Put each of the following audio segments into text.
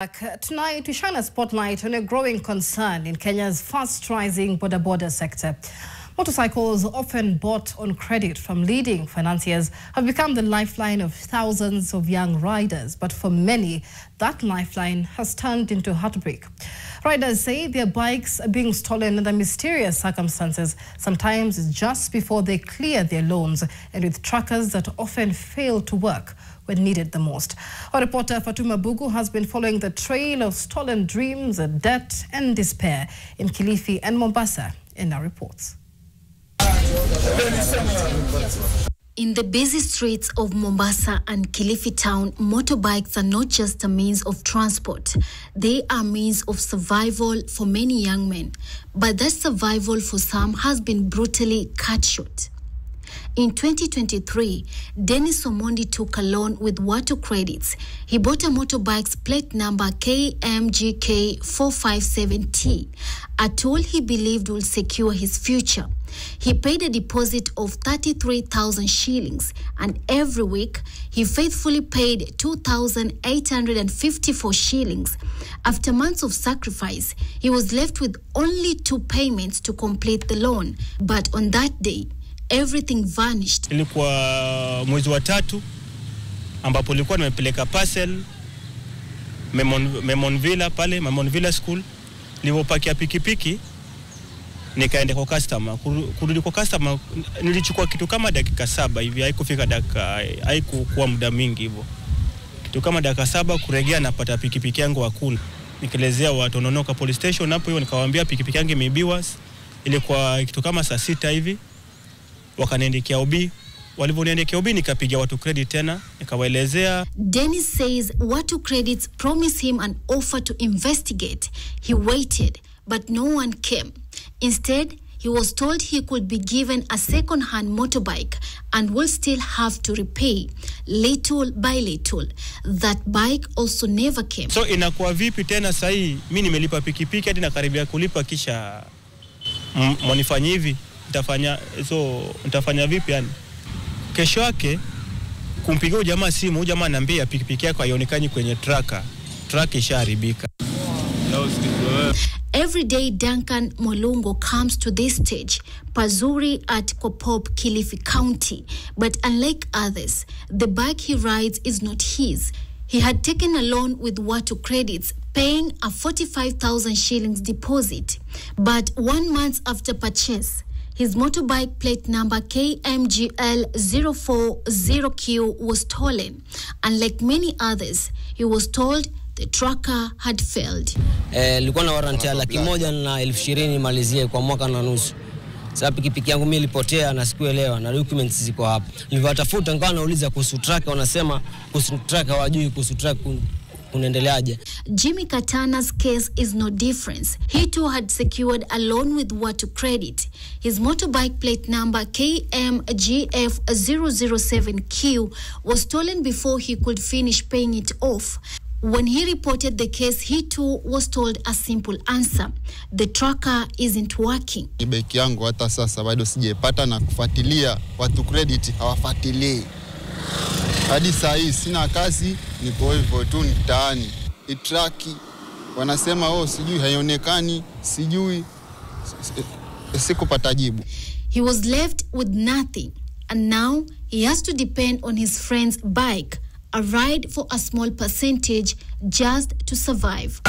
Tonight, we shine a spotlight on a growing concern in Kenya's fast-rising Boda sector. Motorcycles, often bought on credit from leading financiers, have become the lifeline of thousands of young riders. But for many, that lifeline has turned into heartbreak. Riders say their bikes are being stolen under mysterious circumstances. Sometimes it's just before they clear their loans, and with trackers that often fail to work when needed the most. Our reporter Fatuma Bugu has been following the trail of stolen dreams, debt and despair in Kilifi and Mombasa in our reports. In the busy streets of Mombasa and Kilifi town, motorbikes are not just a means of transport. They are means of survival for many young men. But that survival for some has been brutally cut short. In 2023, Dennis Omondi took a loan with Watu Credits. He bought a motorbike's plate number KMGK457T, a tool he believed would secure his future. He paid a deposit of 33,000 shillings, and every week he faithfully paid 2,854 shillings. After months of sacrifice, he was left with only 2 payments to complete the loan. But on that day, everything vanished. Ilikuwa mwezi wa 3 ambapo nilikuwa nimepeleka parcel Memon Villa School. Nilipopakia pikipiki nikaenda kwa customer. Kurudi kwa customer nilichukua kitu kama dakika 7 hivi, haikuwa muda mingi hivyo. Kitu kama dakika 7 kurejea napata pikipiki yangu hakuna. Nikelezea watu Nonoka police station hapo hiyo, nikawaambia pikipiki yangu imeibiwa. Ilikuwa kitu kama saa 6 hivi. Wakaniandikia OB. Walivoniandikia OB nikapigia Watu Credit tena nikawaelezea. Dennis says Watu Credits promised him an offer to investigate. He waited, but no one came. Instead, he was told he could be given a second-hand motorbike and will still have to repay little by little. That bike also never came. So inakuwa vipi tena sahi? Mimi nimelipa pikipiki hadi nakaribia kulipa, kisha mwanifanyia hivi. Nitafanya vipi yani? Kesho yake kumpigia jamaa simu, jamaa ananiambia pikipiki yako haionekani kwenye tracker ishaharibika. Every day Duncan Molungo comes to this stage, Pazuri at Kopop, Kilifi County. But unlike others, the bike he rides is not his. He had taken a loan with Watu Credits, paying a 45,000 shillings deposit. But 1 month after purchase, his motorbike plate number KMGL040Q was stolen. Unlike many others, he was told the tracker had failed. Nilikuwa na warranty ya 120,000 malizie kwa mwaka na nusu. Sasa pikipiki yangu mimi ilipotea na sikuelewa na documents ziko hapa. Nilivyotafuta nikawa nauliza kuhusu tracker, wanasema kuhusu tracker hawajui kuhusu tracker kunaendeleaje. Jimmy Katana's case is no difference. He too had secured a loan with Watu Credit. His motorbike plate number KMGF007Q was stolen before he could finish paying it off. When he reported the case, he too was told a simple answer: the tracker isn't working. Bike yangu hata sasa bado sijepata na kufuatilia. Watu Credit hawafuatilii. Hadi saa hii sina kazi, niko hivyo tu mtaani. Itraki wanasema sijui haionekani, sijui sikupata jibu. He was left with nothing, and now he has to depend on his friend's bike, a ride for a small percentage just to survive.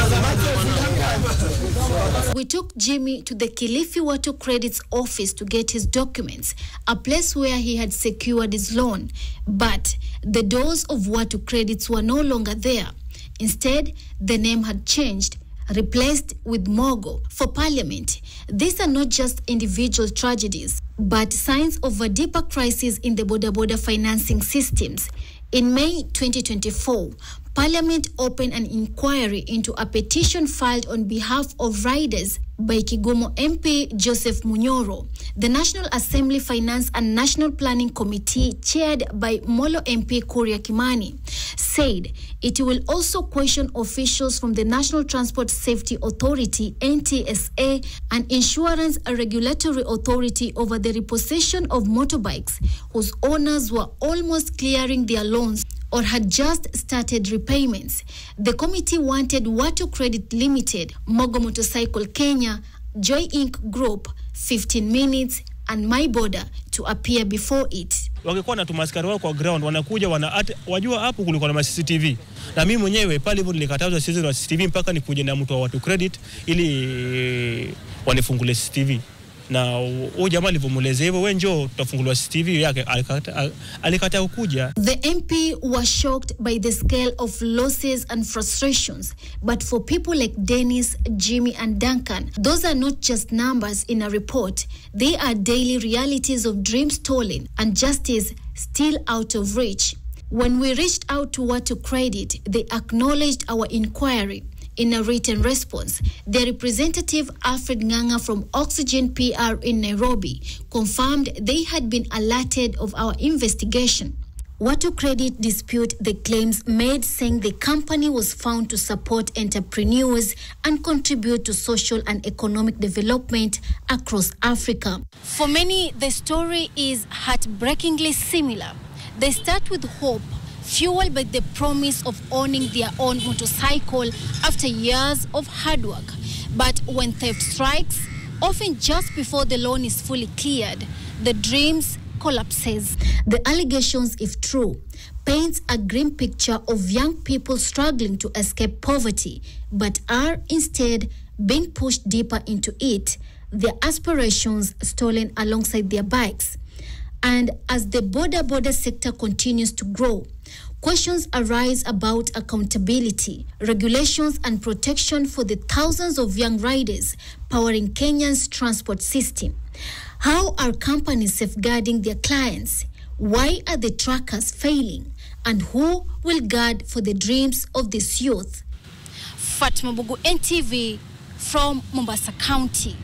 We took Jimmy to the Kilifi Watu Credits office to get his documents, a place where he had secured his loan. But the doors of Watu Credits were no longer there. Instead, the name had changed, replaced with Mogo for Parliament. These are not just individual tragedies, but signs of a deeper crisis in the Boda financing systems. In May 2024, Parliament opened an inquiry into a petition filed on behalf of riders by Kigumo MP Joseph Munyoro. The National Assembly Finance and National Planning Committee, chaired by Molo MP Kuria Kimani, said it will also question officials from the National Transport Safety Authority, NTSA, and Insurance Regulatory Authority over the repossession of motorbikes whose owners were almost clearing their loans or had just started repayments. The committee wanted Watu Credit Limited, Mogo Motorcycle Kenya, Joy Inc. Group, 15 Minutes, and My Boda to appear before it. Wakikuwa na tumaskari wao kwa ground wanakuja wajua hapo kulikuwa na CCTV. Na mimi mwenyewe pale hivyo nilikatazwa sisi na CCTV mpaka nikuje na mtu wa Watu Credit ili wanifungule CCTV. Na huyo jamaa alivyomweleza hivyo, wewe njoo tutafunguliwa CCTV yake, alikataa kuja. The MP was shocked by the scale of losses and frustrations, but for people like Dennis, Jimmy and Duncan, those are not just numbers in a report. They are daily realities of dreams stolen and justice still out of reach. When we reached out to Watu Credit, they acknowledged our inquiry. In a written response, their representative Alfred Nganga from Oxygen PR in Nairobi confirmed they had been alerted of our investigation. Watu Credit dispute the claims made, saying the company was found to support entrepreneurs and contribute to social and economic development across Africa. For many, the story is heartbreakingly similar. They start with hope, fueled by the promise of owning their own motorcycle after years of hard work. But when theft strikes, often just before the loan is fully cleared, the dreams collapses. The allegations, if true, paints a grim picture of young people struggling to escape poverty, but are instead being pushed deeper into it, their aspirations stolen alongside their bikes. And as the border sector continues to grow, questions arise about accountability, regulations and protection for the thousands of young riders powering Kenya's transport system. How are companies safeguarding their clients? Why are the trackers failing? And who will guard for the dreams of this youth? Fatma Bugu, NTV from Mombasa County.